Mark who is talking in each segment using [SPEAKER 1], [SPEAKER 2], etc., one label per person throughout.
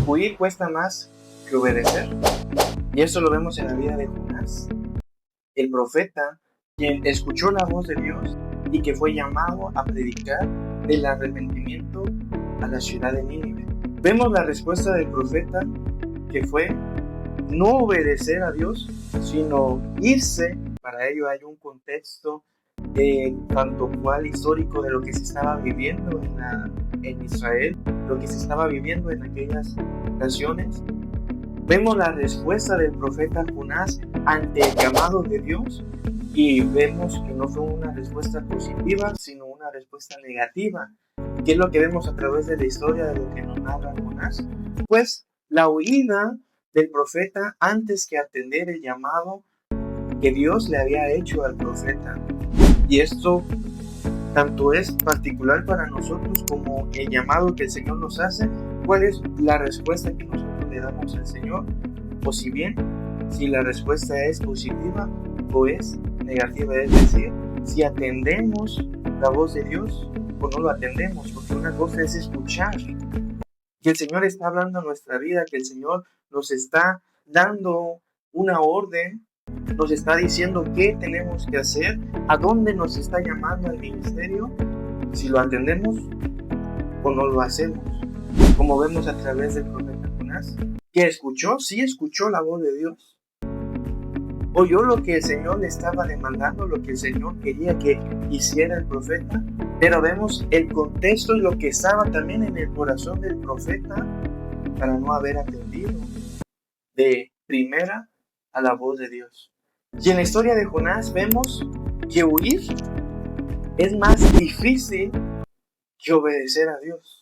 [SPEAKER 1] Huir cuesta más que obedecer. Y esto lo vemos en la vida de Jonás, el profeta, quien escuchó la voz de Dios y que fue llamado a predicar el arrepentimiento a la ciudad de Nínive. Vemos la respuesta del profeta, que fue no obedecer a Dios, sino irse. Para ello hay un contexto tanto cual histórico de lo que se estaba viviendo en Israel, lo que se estaba viviendo en aquellas naciones. Vemos la respuesta del profeta Jonás ante el llamado de Dios y vemos que no fue una respuesta positiva, sino una respuesta negativa. ¿Qué es lo que vemos a través de la historia de lo que nos narra Jonás? Pues la huida del profeta antes que atender el llamado que Dios le había hecho al profeta. Y esto tanto es particular para nosotros como el llamado que el Señor nos hace. ¿Cuál es la respuesta que nosotros le damos al Señor? O si bien, si la respuesta es positiva o es negativa, es decir, si atendemos la voz de Dios o no lo atendemos, porque una cosa es escuchar que el Señor está hablando a nuestra vida, que el Señor nos está dando una orden, nos está diciendo qué tenemos que hacer, a dónde nos está llamando al ministerio, si lo atendemos o no lo hacemos. Como vemos a través del profeta Jonás, que escuchó, sí escuchó la voz de Dios. Oyó lo que el Señor le estaba demandando, lo que el Señor quería que hiciera el profeta, pero vemos el contexto y lo que estaba también en el corazón del profeta para no haber atendido de primera a la voz de Dios. Y en la historia de Jonás vemos que huir es más difícil que obedecer a Dios.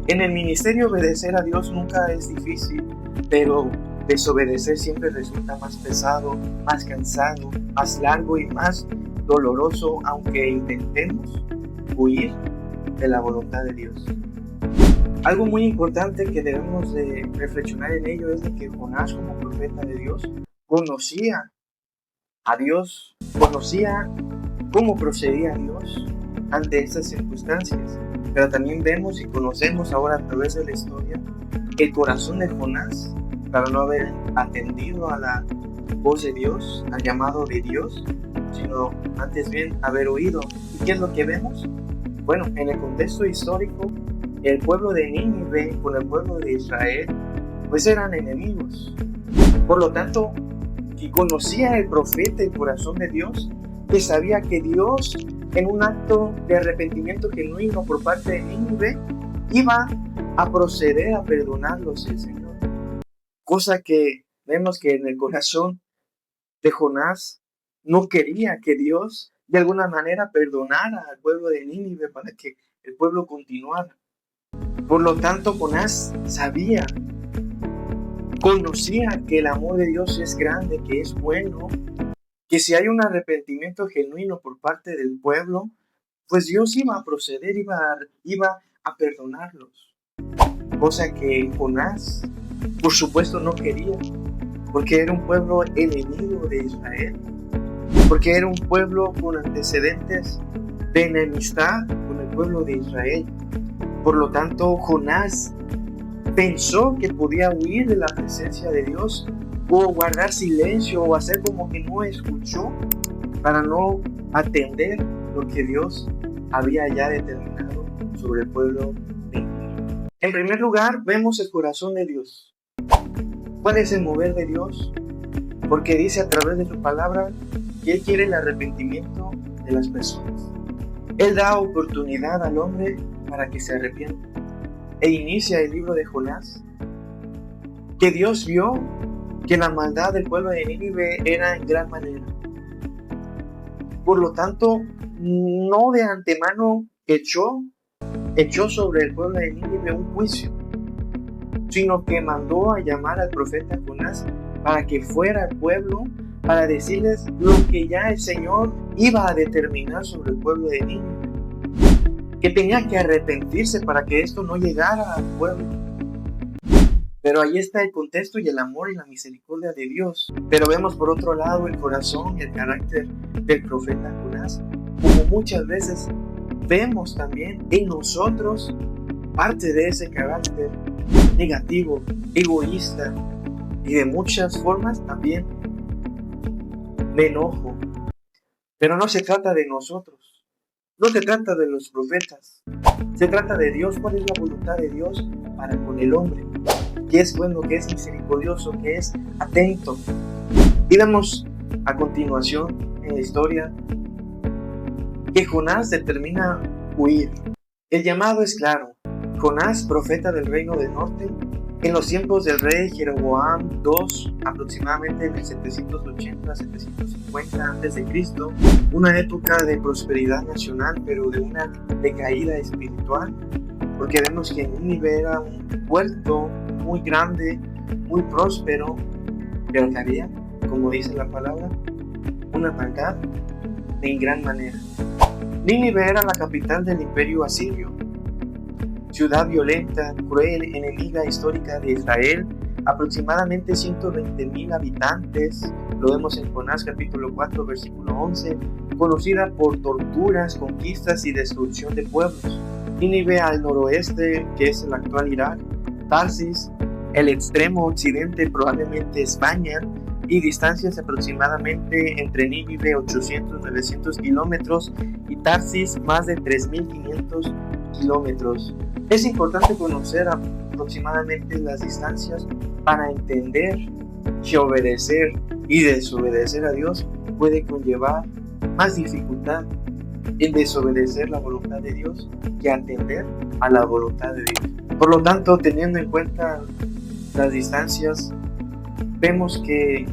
[SPEAKER 1] En el ministerio obedecer a Dios nunca es difícil, pero desobedecer siempre resulta más pesado, más cansado, más largo y más doloroso, aunque intentemos huir de la voluntad de Dios. Algo muy importante que debemos de reflexionar en ello es de que Jonás, como profeta de Dios, conocía a Dios, conocía cómo procedía Dios ante estas circunstancias. Pero también vemos y conocemos ahora a través de la historia el corazón de Jonás para no haber atendido a la voz de Dios, al llamado de Dios, sino antes bien haber oído. ¿Y qué es lo que vemos? Bueno, en el contexto histórico, el pueblo de Nínive con el pueblo de Israel pues eran enemigos. Por lo tanto, que conocía el profeta el corazón de Dios, que sabía que Dios, en un acto de arrepentimiento genuino por parte de Nínive, iba a proceder a perdonarlos el Señor. Cosa que vemos que en el corazón de Jonás no quería que Dios de alguna manera perdonara al pueblo de Nínive para que el pueblo continuara. Por lo tanto, Jonás sabía, conocía que el amor de Dios es grande, que es bueno, que si hay un arrepentimiento genuino por parte del pueblo, pues Dios iba a proceder, iba a perdonarlos. Cosa que Jonás, por supuesto, no quería, porque era un pueblo enemigo de Israel, porque era un pueblo con antecedentes de enemistad con el pueblo de Israel. Por lo tanto, Jonás pensó que podía huir de la presencia de Dios o guardar silencio o hacer como que no escuchó para no atender lo que Dios había ya determinado sobre el pueblo de Israel. En primer lugar, vemos el corazón de Dios. ¿Cuál es el mover de Dios? Porque dice a través de su palabra que Él quiere el arrepentimiento de las personas. Él da oportunidad al hombre para que se arrepienta. E inicia el libro de Jonás, que Dios vio que la maldad del pueblo de Nínive era en gran manera. Por lo tanto, no de antemano echó sobre el pueblo de Nínive un juicio, sino que mandó a llamar al profeta Jonás para que fuera al pueblo para decirles lo que ya el Señor iba a determinar sobre el pueblo de Nínive, que tenía que arrepentirse para que esto no llegara al pueblo. Pero ahí está el contexto y el amor y la misericordia de Dios. Pero vemos por otro lado el corazón y el carácter del profeta Jonás, como muchas veces vemos también en nosotros parte de ese carácter negativo, egoísta y de muchas formas también me enojo. Pero no se trata de nosotros, no se trata de los profetas, se trata de Dios. ¿Cuál es la voluntad de Dios para con el hombre? Que es bueno, que es misericordioso, que es atento. Y vemos a continuación en la historia que Jonás determina huir. El llamado es claro. Jonás, profeta del reino del norte, en los tiempos del rey Jeroboam II, aproximadamente en el 780-750 a.C., una época de prosperidad nacional, pero de una decaída espiritual, porque vemos que Nínive era un puerto muy grande, muy próspero, pero que había, como dice la palabra, una maldad en gran manera. Nínive era la capital del imperio asirio, ciudad violenta, cruel, enemiga histórica de Israel, aproximadamente 120,000 habitantes, lo vemos en Jonás capítulo 4, versículo 11, conocida por torturas, conquistas y destrucción de pueblos. Nínive al noroeste, que es el actual Irak, Tarsis, el extremo occidente, probablemente España, y distancias aproximadamente entre Nínive 800-900 kilómetros y Tarsis más de 3.500 kilómetros. Es importante conocer aproximadamente las distancias para entender que obedecer y desobedecer a Dios puede conllevar más dificultad en desobedecer la voluntad de Dios que atender a la voluntad de Dios. Por lo tanto, teniendo en cuenta las distancias, vemos que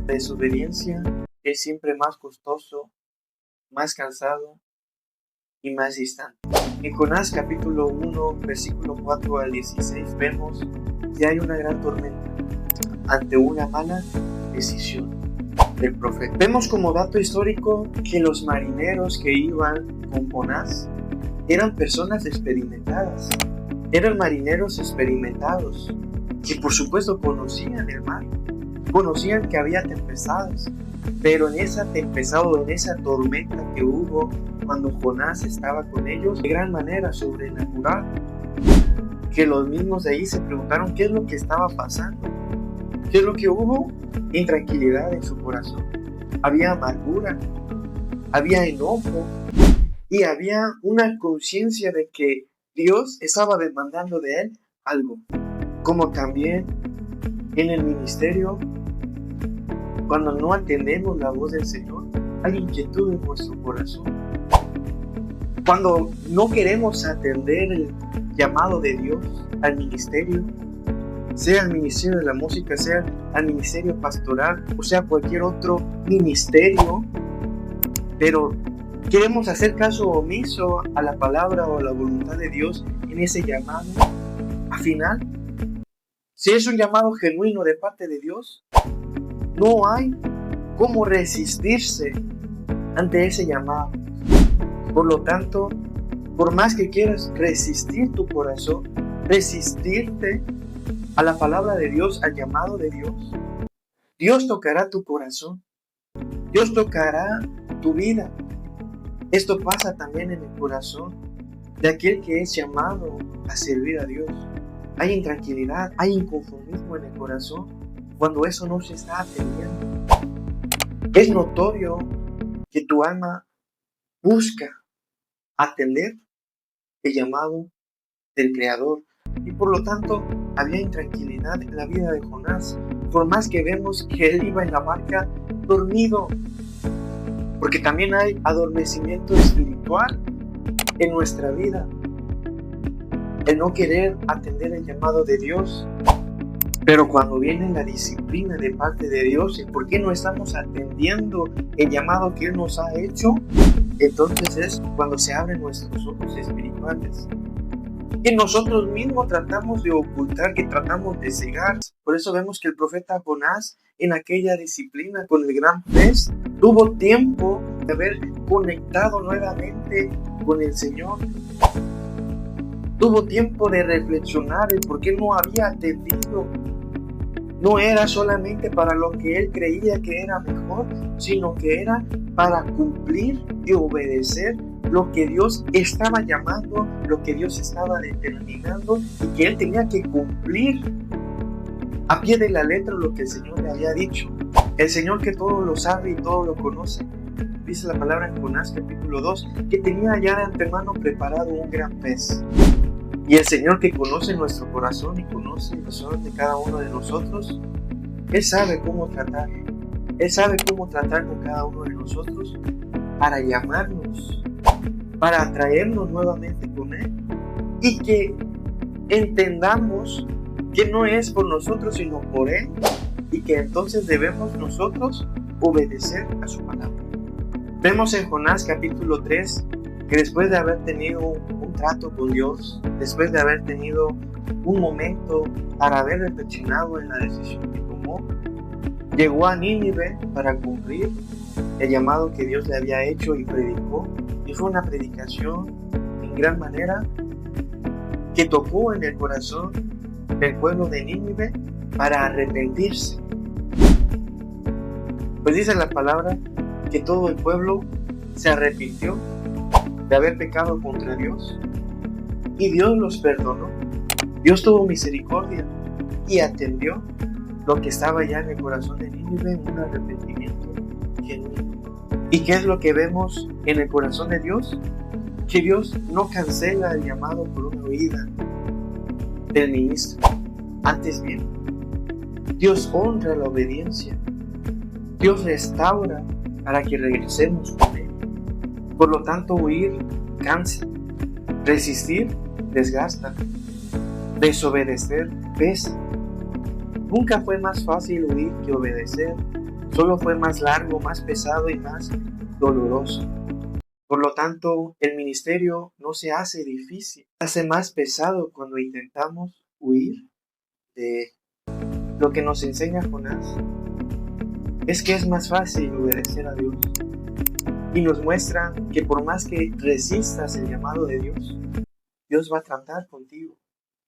[SPEAKER 1] la desobediencia es siempre más costoso, más cansado y más distante. En Jonás capítulo 1, versículo 4 al 16 vemos que hay una gran tormenta ante una mala decisión del profeta. Vemos como dato histórico que los marineros que iban con Jonás eran personas experimentadas, eran marineros experimentados que por supuesto conocían el mar, conocían que había tempestades, pero en esa tempestad o en esa tormenta que hubo cuando Jonás estaba con ellos, de gran manera sobrenatural, que los mismos de ahí se preguntaron qué es lo que estaba pasando, qué es lo que hubo. Intranquilidad en su corazón, había amargura, había enojo y había una conciencia de que Dios estaba demandando de él algo. Como también en el ministerio, cuando no atendemos la voz del Señor, hay inquietud en nuestro corazón. Cuando no queremos atender el llamado de Dios al ministerio, sea el ministerio de la música, sea el ministerio pastoral, o sea cualquier otro ministerio, pero queremos hacer caso omiso a la palabra o a la voluntad de Dios en ese llamado, al final, si es un llamado genuino de parte de Dios, no hay cómo resistirse ante ese llamado. Por lo tanto, por más que quieras resistir tu corazón, resistirte a la palabra de Dios, al llamado de Dios, Dios tocará tu corazón, Dios tocará tu vida. Esto pasa también en el corazón de aquel que es llamado a servir a Dios. Hay intranquilidad, hay inconformismo en el corazón cuando eso no se está atendiendo. Es notorio que tu alma busca atender el llamado del Creador. Y por lo tanto, había intranquilidad en la vida de Jonás, por más que vemos que él iba en la barca dormido, porque también hay adormecimiento espiritual en nuestra vida, el no querer atender el llamado de Dios. Pero cuando viene la disciplina de parte de Dios, el por qué no estamos atendiendo el llamado que Él nos ha hecho, entonces es cuando se abren nuestros ojos espirituales. Que nosotros mismos tratamos de ocultar, que tratamos de cegar. Por eso vemos que el profeta Jonás, en aquella disciplina con el gran pez, tuvo tiempo de haber conectado nuevamente con el Señor. Tuvo tiempo de reflexionar el por qué no había atendido. No era solamente para lo que él creía que era mejor, sino que era para cumplir y obedecer lo que Dios estaba llamando, lo que Dios estaba determinando y que él tenía que cumplir a pie de la letra lo que el Señor le había dicho. El Señor que todo lo sabe y todo lo conoce. Dice la palabra en Jonás capítulo 2 que tenía ya de antemano preparado un gran pez. Y el Señor que conoce nuestro corazón y conoce el corazón de cada uno de nosotros, Él sabe cómo tratar. Él sabe cómo tratar con cada uno de nosotros para llamarnos, para atraernos nuevamente con Él y que entendamos que no es por nosotros sino por Él y que entonces debemos nosotros obedecer a su palabra. Vemos en Jonás capítulo 3 que después de haber tenido un trato con Dios, después de haber tenido un momento para haber reflexionado en la decisión que tomó, llegó a Nínive para cumplir el llamado que Dios le había hecho y predicó. Y fue una predicación en gran manera que tocó en el corazón del pueblo de Nínive para arrepentirse. Pues dice la palabra que todo el pueblo se arrepintió de haber pecado contra Dios y Dios los perdonó. Dios tuvo misericordia y atendió lo que estaba ya en el corazón de Nínive, un arrepentimiento genuino. ¿Y qué es lo que vemos en el corazón de Dios? Que Dios no cancela el llamado por una huida del ministro. Antes bien, Dios honra la obediencia. Dios restaura para que regresemos con Él. Por lo tanto, huir cansa, resistir desgasta, desobedecer pesa. Nunca fue más fácil huir que obedecer, solo fue más largo, más pesado y más doloroso. Por lo tanto, el ministerio no se hace difícil, se hace más pesado cuando intentamos huir de lo que nos enseña Jonás. Es que es más fácil obedecer a Dios. Y nos muestra que por más que resistas el llamado de Dios, Dios va a tratar contigo.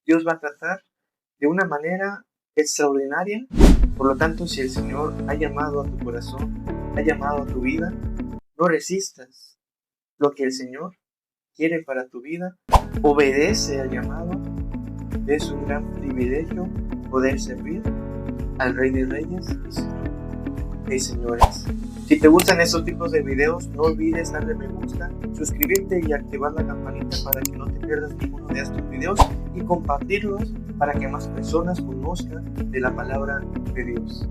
[SPEAKER 1] Dios va a tratar de una manera extraordinaria. Por lo tanto, si el Señor ha llamado a tu corazón, ha llamado a tu vida, no resistas lo que el Señor quiere para tu vida. Obedece al llamado. Es un gran privilegio poder servir al Rey de Reyes y Señor de Señores. Si te gustan estos tipos de videos, no olvides darle me gusta, suscribirte y activar la campanita para que no te pierdas ninguno de estos videos y compartirlos para que más personas conozcan de la palabra de Dios.